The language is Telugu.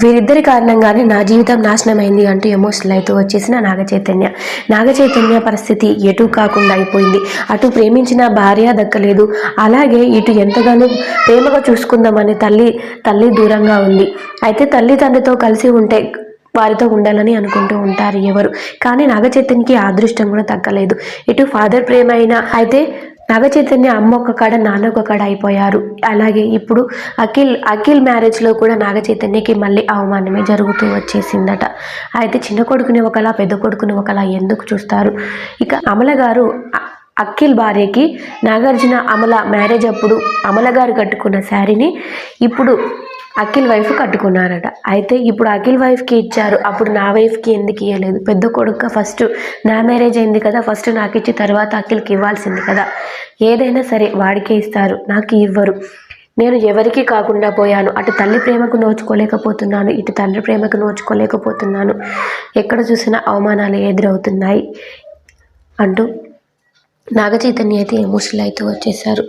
వీరిద్దరి కారణంగానే నా జీవితం నాశనమైంది అంటూ ఎమోషనల్ అయితే వచ్చేసిన నాగచైతన్య పరిస్థితి ఎటు కాకుండా అయిపోయింది. అటు ప్రేమించిన భార్య దక్కలేదు, అలాగే ఇటు ఎంతగానో ప్రేమగా చూసుకుందామని తల్లి దూరంగా ఉంది. అయితే తండ్రితో కలిసి ఉంటే వారితో ఉండాలని అనుకుంటూ ఉంటారు ఎవరు, కానీ నాగచైతన్యకి ఆ అదృష్టం కూడా తగ్గలేదు. ఇటు ఫాదర్ ప్రేమ అయినా అయితే నాగచైతన్య అమ్మ ఒక కాడ నాన్న ఒక కాడ అయిపోయారు. అలాగే ఇప్పుడు అఖిల్ మ్యారేజ్లో కూడా నాగచైతన్యకి మళ్ళీ అవమానమే జరుగుతూ వచ్చేసిందట. అయితే చిన్న కొడుకుని ఒకలా పెద్ద కొడుకుని ఒకలా ఎందుకు చూస్తారు? ఇక అమల గారు అఖిల్ భార్యకి నాగార్జున అమల మ్యారేజ్ అప్పుడు అమల గారు కట్టుకున్న శారీని ఇప్పుడు అఖిల్ వైఫ్ కట్టుకున్నారట. అయితే ఇప్పుడు అఖిల్ వైఫ్కి ఇచ్చారు, అప్పుడు నా వైఫ్కి ఎందుకు ఇవ్వలేదు? పెద్ద కొడుకు ఫస్ట్ నా మ్యారేజ్ అయింది కదా, ఫస్ట్ నాకు ఇచ్చి తర్వాత అఖిల్కి ఇవ్వాల్సింది కదా. ఏదైనా సరే వాడికే ఇస్తారు, నాకు ఇవ్వరు. నేను ఎవరికి కాకుండా పోయాను. అటు తల్లి ప్రేమకు నోచుకోలేకపోతున్నాను, ఇటు తండ్రి ప్రేమకు నోచుకోలేకపోతున్నాను. ఎక్కడ చూసినా అవమానాలు ఎదురవుతున్నాయి అంటూ నాగచైతన్య అయితే ఎమోషనల్ అయితే వచ్చేసారు.